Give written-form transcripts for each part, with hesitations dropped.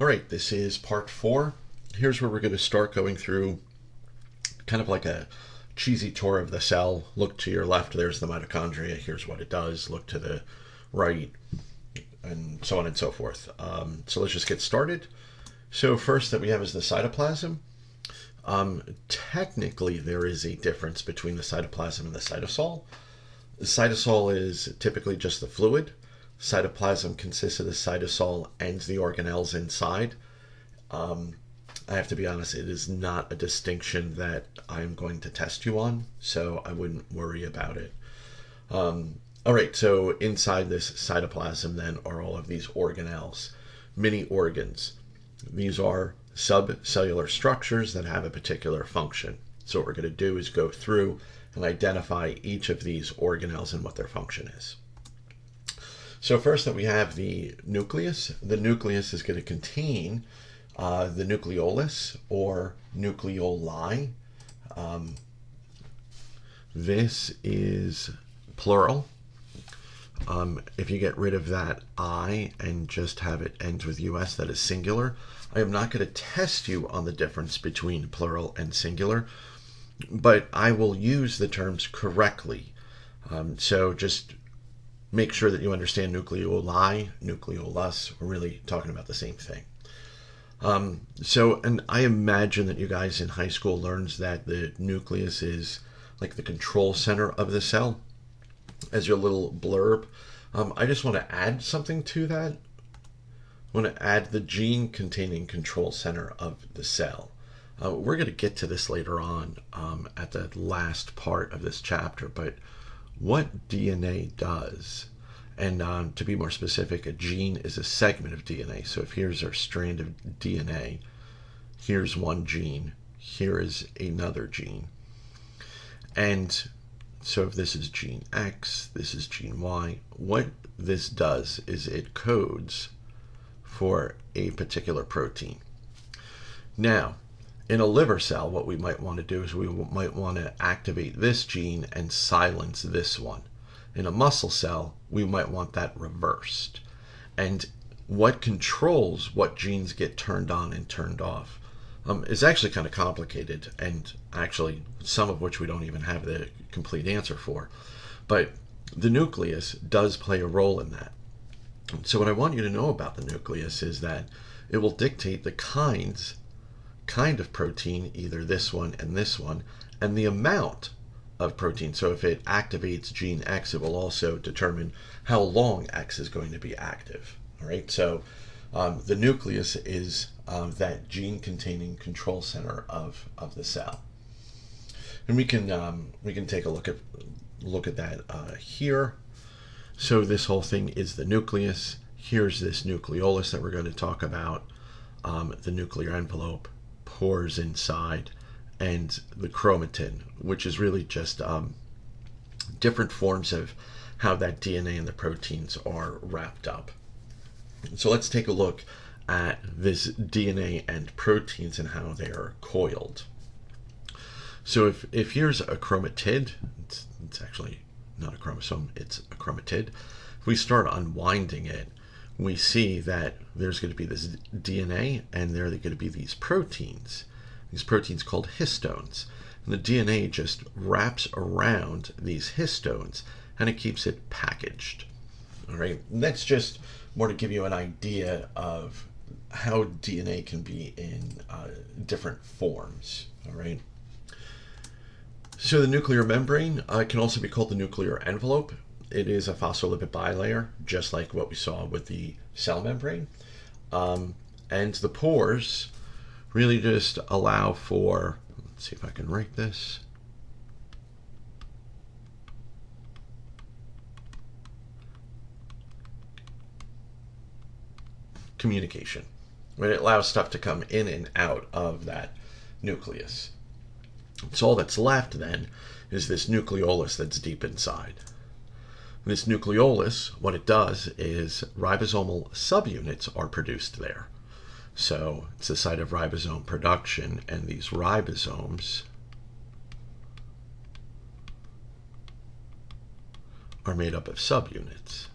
All right, this is part 4. Here's where we're going to start going through kind of like a cheesy tour of the cell. Look to your left, there's the mitochondria. Here's what it does. Look to the right, and so on and so forth. So let's just get started. So first that we have is the cytoplasm. Technically, there is a difference between the cytoplasm and the cytosol. The cytosol is typically just the fluid. Cytoplasm consists of the cytosol and the organelles inside. I have to be honest, it is not a distinction that I'm going to test you on, so I wouldn't worry about it. All right, so inside this cytoplasm then are all of these organelles, mini organs. These are subcellular structures that have a particular function. So what we're going to do is go through and identify each of these organelles and what their function is. So first that we have the nucleus. The nucleus is going to contain the nucleolus or nucleoli. This is plural. If you get rid of that I and just have it end with US, that is singular. I am not going to test you on the difference between plural and singular, but I will use the terms correctly. So just make sure that you understand nucleoli, nucleolus. We're really talking about the same thing. And I imagine that you guys in high school learned that the nucleus is like the control center of the cell. As your little blurb, I just want to add something to that. I want to add the gene containing control center of the cell. We're going to get to this later on at the last part of this chapter, but what DNA does, and to be more specific, a gene is a segment of DNA. So if here's our strand of DNA, here's one gene, here is another gene. And so if this is gene X, this is gene Y, what this does is it codes for a particular protein. Now, in a liver cell, what we might want to do is we might want to activate this gene and silence this one. In a muscle cell, we might want that reversed. And what controls what genes get turned on and turned off is actually kind of complicated, and actually some of which we don't even have the complete answer for. But the nucleus does play a role in that. So what I want you to know about the nucleus is that it will dictate the kind of protein, either this one, and the amount of protein. So if it activates gene X, it will also determine how long X is going to be active. All right, so the nucleus is that gene containing control center of the cell. And we can take a look at that here. So this whole thing is the nucleus. Here's this nucleolus that we're going to talk about, the nuclear envelope, pores inside, and the chromatin, which is really just different forms of how that DNA and the proteins are wrapped up. So let's take a look at this DNA and proteins and how they are coiled. So if here's a chromatid, it's actually not a chromosome, it's a chromatid. If we start unwinding it, we see that there's going to be this DNA and there are going to be these proteins called histones. And the DNA just wraps around these histones and it keeps it packaged. All right, and that's just more to give you an idea of how DNA can be in different forms. All right. So the nuclear membrane can also be called the nuclear envelope. It is a phospholipid bilayer, just like what we saw with the cell membrane. And the pores really just allow for, let's see if I can write this. Communication. Right? It allows stuff to come in and out of that nucleus. So all that's left then is this nucleolus that's deep inside. This nucleolus, what it does is ribosomal subunits are produced there. So it's the site of ribosome production, and these ribosomes are made up of subunits.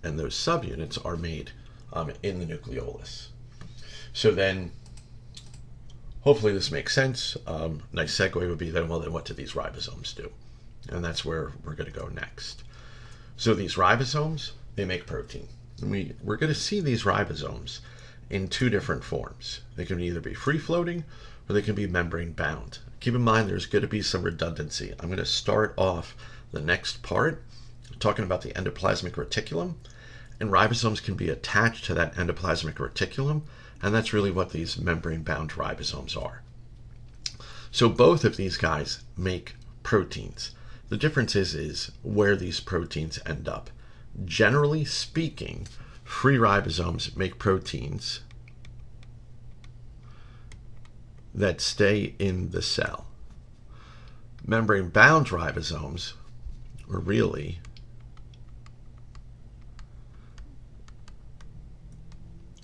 And those subunits are made in the nucleolus. So then, hopefully this makes sense. Nice segue would be then, well, then what do these ribosomes do? And that's where we're going to go next. So these ribosomes, they make protein. And we're going to see these ribosomes in two different forms. They can either be free-floating or they can be membrane-bound. Keep in mind there's going to be some redundancy. I'm going to start off the next part talking about the endoplasmic reticulum, and ribosomes can be attached to that endoplasmic reticulum, and that's really what these membrane-bound ribosomes are. So both of these guys make proteins. The difference is where these proteins end up. Generally speaking, free ribosomes make proteins that stay in the cell. Membrane-bound ribosomes are really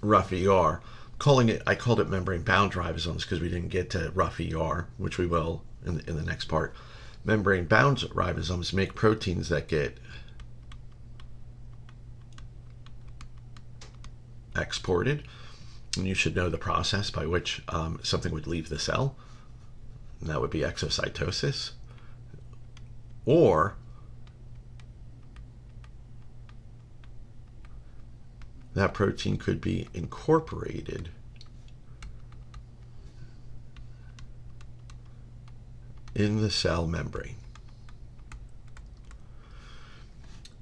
rough ER. I called it membrane-bound ribosomes because we didn't get to rough ER, which we will in the next part. Membrane-bound ribosomes make proteins that get exported, and you should know the process by which something would leave the cell, and that would be exocytosis, or that protein could be incorporated in the cell membrane.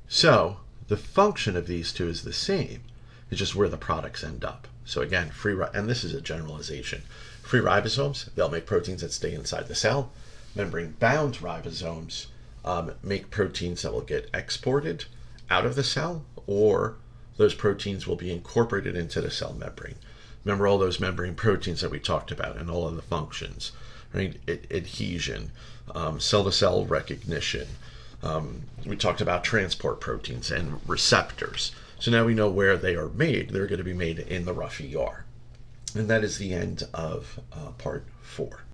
So the function of these two is the same. It's just where the products end up. So again, and this is a generalization. Free ribosomes, they'll make proteins that stay inside the cell. Membrane-bound ribosomes make proteins that will get exported out of the cell, or those proteins will be incorporated into the cell membrane. Remember all those membrane proteins that we talked about and all of the functions, right? Adhesion, cell-to-cell recognition. We talked about transport proteins and receptors. So now we know where they are made. They're going to be made in the rough ER. And that is the end of part 4.